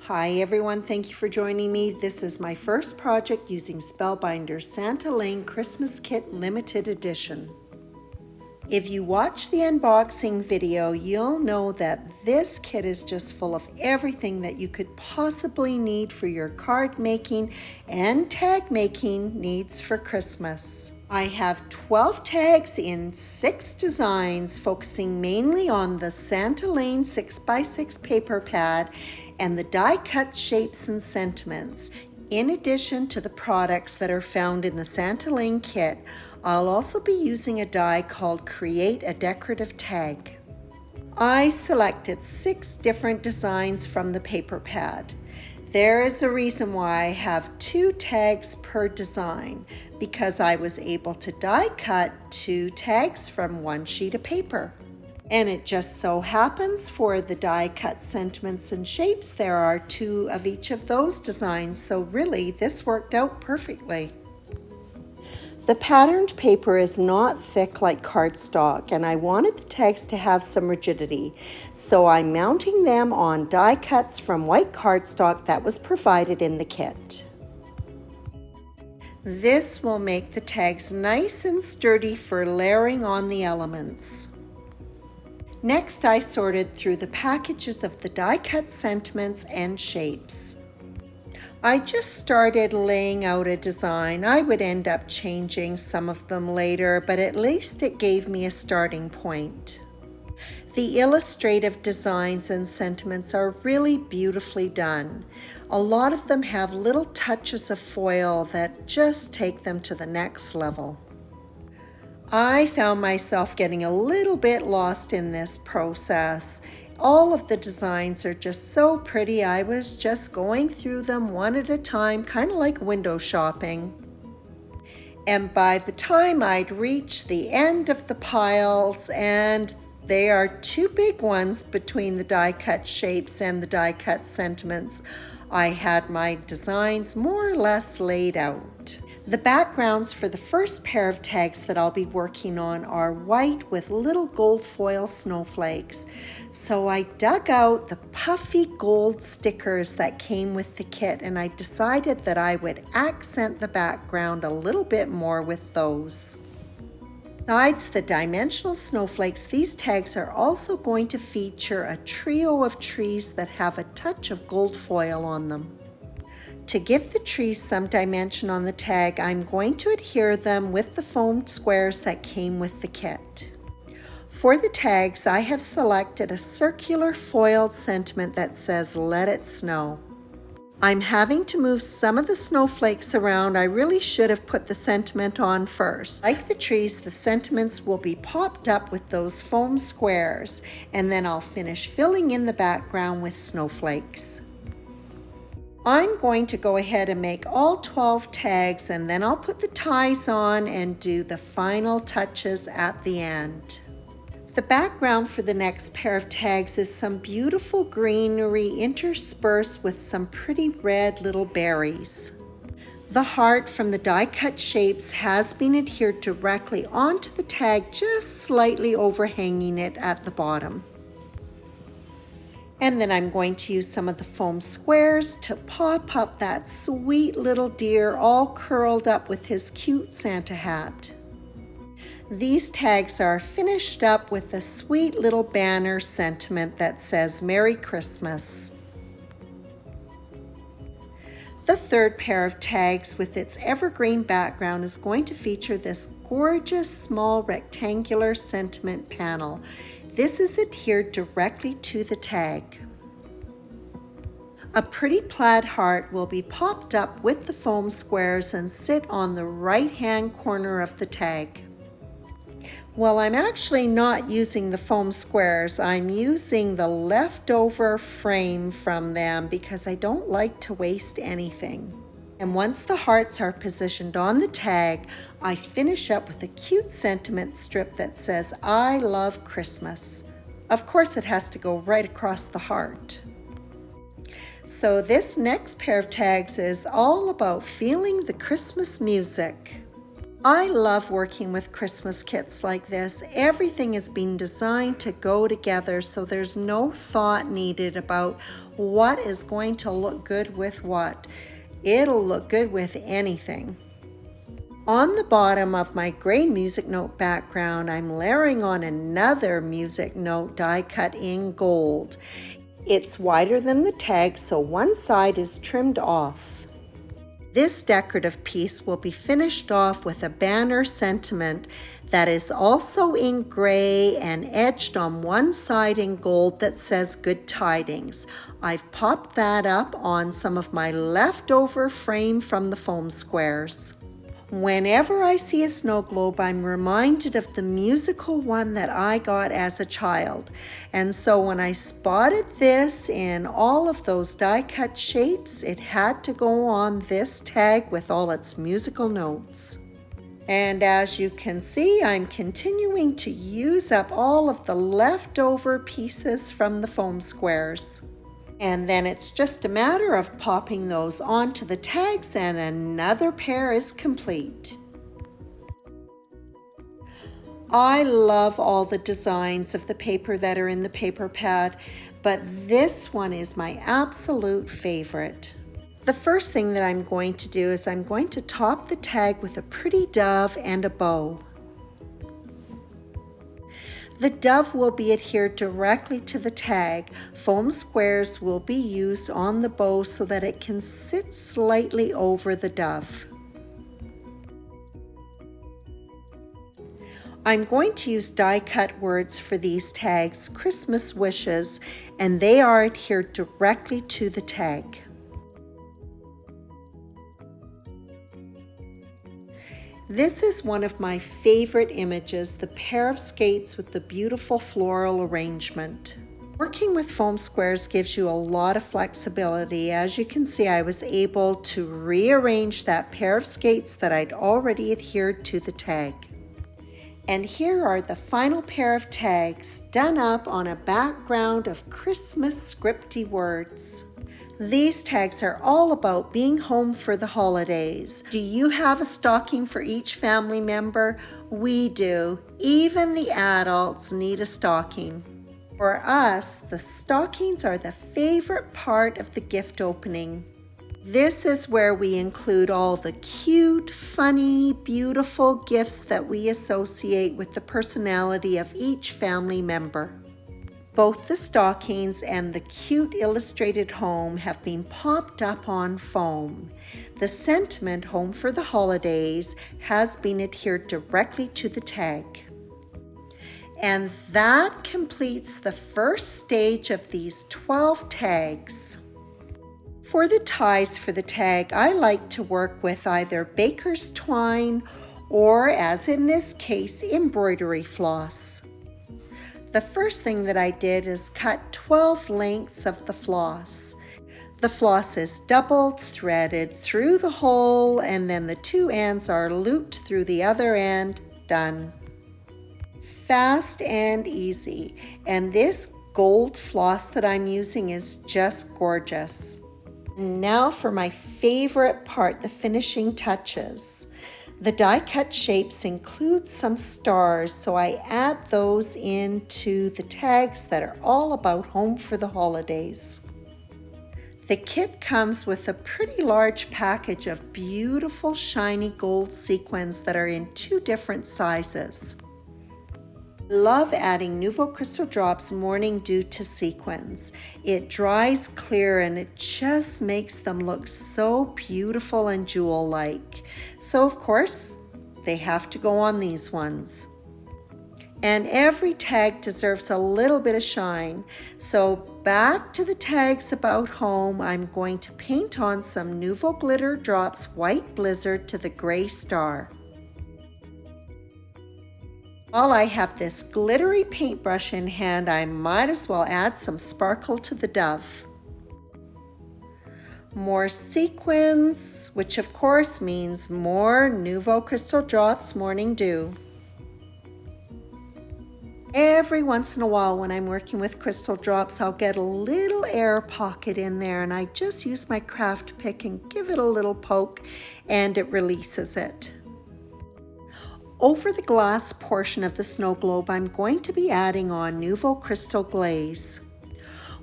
Hi everyone, thank you for joining me. This is my first project using Spellbinders Santa Lane Christmas Kit Limited Edition. If you watch the unboxing video, you'll know that this kit is just full of everything that you could possibly need for your card making and tag making needs for Christmas. I have 12 tags in 6 designs, focusing mainly on the Santa Lane 6x6 paper pad and the die cut shapes and sentiments. In addition to the products that are found in the Santa Lane kit, I'll also be using a die called Create a Decorative Tag. I selected 6 different designs from the paper pad. There is a reason why I have 2 tags per design, because I was able to die cut 2 tags from 1 sheet of paper. And it just so happens for the die cut sentiments and shapes, there are 2 of each of those designs, so really this worked out perfectly. The patterned paper is not thick like cardstock, and I wanted the tags to have some rigidity, so I'm mounting them on die cuts from white cardstock that was provided in the kit. This will make the tags nice and sturdy for layering on the elements. Next, I sorted through the packages of the die cut sentiments and shapes. I just started laying out a design. I would end up changing some of them later, but at least it gave me a starting point. The illustrative designs and sentiments are really beautifully done. A lot of them have little touches of foil that just take them to the next level. I found myself getting a little bit lost in this process. All of the designs are just so pretty. I was just going through them one at a time, kind of like window shopping. And by the time I'd reached the end of the piles, and they are 2 big ones between the die cut shapes and the die cut sentiments, I had my designs more or less laid out. The backgrounds for the first pair of tags that I'll be working on are white with little gold foil snowflakes. So I dug out the puffy gold stickers that came with the kit, and I decided that I would accent the background a little bit more with those. Besides the dimensional snowflakes, these tags are also going to feature a trio of trees that have a touch of gold foil on them. To give the trees some dimension on the tag, I'm going to adhere them with the foamed squares that came with the kit. For the tags, I have selected a circular foiled sentiment that says, "Let it snow." I'm having to move some of the snowflakes around. I really should have put the sentiment on first. Like the trees, the sentiments will be popped up with those foam squares, and then I'll finish filling in the background with snowflakes. I'm going to go ahead and make all 12 tags, and then I'll put the ties on and do the final touches at the end. The background for the next pair of tags is some beautiful greenery interspersed with some pretty red little berries. The heart from the die cut shapes has been adhered directly onto the tag, just slightly overhanging it at the bottom. And then I'm going to use some of the foam squares to pop up that sweet little deer all curled up with his cute Santa hat. These tags are finished up with a sweet little banner sentiment that says Merry Christmas. The third pair of tags with its evergreen background is going to feature this gorgeous small rectangular sentiment panel. This is adhered directly to the tag. A pretty plaid heart will be popped up with the foam squares and sit on the right-hand corner of the tag. Well, I'm actually not using the foam squares. I'm using the leftover frame from them because I don't like to waste anything. And once the hearts are positioned on the tag, I finish up with a cute sentiment strip that says, "I love Christmas." Of course, it has to go right across the heart. So this next pair of tags is all about feeling the Christmas music. I love working with Christmas kits like this. Everything has been designed to go together, so there's no thought needed about what is going to look good with what. It'll look good with anything. On the bottom of my gray music note background, I'm layering on another music note die cut in gold. It's wider than the tag, so one side is trimmed off. This decorative piece will be finished off with a banner sentiment that is also in gray and edged on one side in gold that says Good Tidings. I've popped that up on some of my leftover frame from the foam squares. Whenever I see a snow globe, I'm reminded of the musical one that I got as a child. And so when I spotted this in all of those die-cut shapes, it had to go on this tag with all its musical notes. And as you can see, I'm continuing to use up all of the leftover pieces from the foam squares. And then it's just a matter of popping those onto the tags and another pair is complete. I love all the designs of the paper that are in the paper pad, but this one is my absolute favorite. The first thing that I'm going to do is I'm going to top the tag with a pretty dove and a bow. The dove will be adhered directly to the tag. Foam squares will be used on the bow so that it can sit slightly over the dove. I'm going to use die-cut words for these tags, Christmas wishes, and they are adhered directly to the tag. This is one of my favorite images, the pair of skates with the beautiful floral arrangement. Working with foam squares gives you a lot of flexibility. As you can see, I was able to rearrange that pair of skates that I'd already adhered to the tag. And here are the final pair of tags done up on a background of Christmas scripty words. These tags are all about being home for the holidays. Do you have a stocking for each family member? We do. Even the adults need a stocking. For us, the stockings are the favorite part of the gift opening. This is where we include all the cute, funny, beautiful gifts that we associate with the personality of each family member. Both the stockings and the cute illustrated home have been popped up on foam. The sentiment, Home for the Holidays, has been adhered directly to the tag. And that completes the first stage of these 12 tags. For the ties for the tag, I like to work with either baker's twine or, as in this case, embroidery floss. The first thing that I did is cut 12 lengths of the floss. The floss is doubled, threaded through the hole, and then the two ends are looped through the other end. Done. Fast and easy. And this gold floss that I'm using is just gorgeous. Now for my favorite part, the finishing touches. The die-cut shapes include some stars, so I add those into the tags that are all about home for the holidays. The kit comes with a pretty large package of beautiful shiny gold sequins that are in 2 different sizes. Love adding Nouveau Crystal Drops Morning Dew to sequins. It dries clear and it just makes them look so beautiful and jewel-like. So of course, they have to go on these ones. And every tag deserves a little bit of shine. So back to the tags about home, I'm going to paint on some Nouveau Glitter Drops White Blizzard to the gray star. While I have this glittery paintbrush in hand, I might as well add some sparkle to the dove. More sequins, which of course means more Nouveau Crystal Drops Morning Dew. Every once in a while when I'm working with crystal drops, I'll get a little air pocket in there and I just use my craft pick and give it a little poke and it releases it. Over the glass portion of the snow globe, I'm going to be adding on Nouveau Crystal glaze.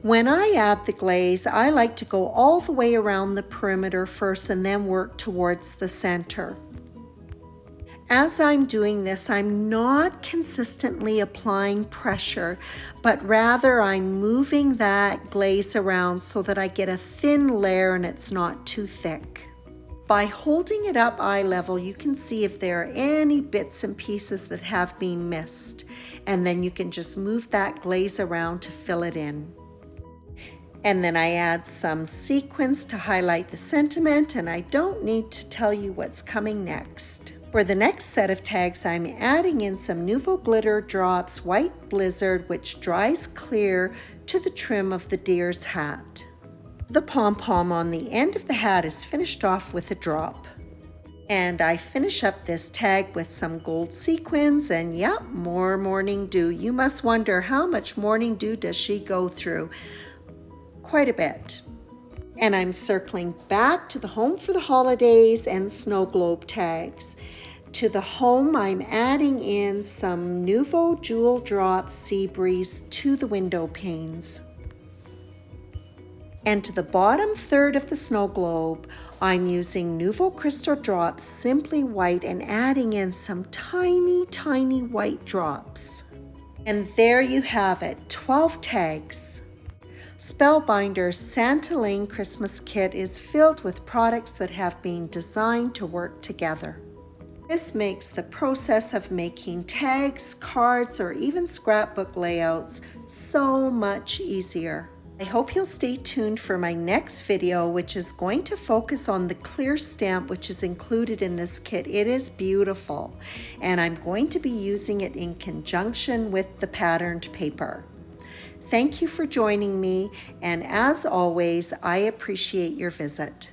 When I add the glaze, I like to go all the way around the perimeter first and then work towards the center. As I'm doing this, I'm not consistently applying pressure, but rather I'm moving that glaze around so that I get a thin layer and it's not too thick. By holding it up eye level, you can see if there are any bits and pieces that have been missed, and then you can just move that glaze around to fill it in. And then I add some sequins to highlight the sentiment, and I don't need to tell you what's coming next. For the next set of tags, I'm adding in some Nouveau Glitter Drops White Blizzard, which dries clear to the trim of the deer's hat. The pom-pom on the end of the hat is finished off with a drop. And I finish up this tag with some gold sequins, and yep, more morning dew. You must wonder, how much morning dew does she go through? Quite a bit. And I'm circling back to the Home for the Holidays and Snow Globe tags. To the home, I'm adding in some Nouveau Jewel Drops Sea Breeze to the window panes. And to the bottom third of the snow globe, I'm using Nouveau Crystal Drops Simply White and adding in some tiny, tiny white drops. And there you have it, 12 tags. Spellbinders Santa Lane Christmas Kit is filled with products that have been designed to work together. This makes the process of making tags, cards, or even scrapbook layouts so much easier. I hope you'll stay tuned for my next video, which is going to focus on the clear stamp which is included in this kit. It is beautiful, and I'm going to be using it in conjunction with the patterned paper. Thank you for joining me, and as always, I appreciate your visit.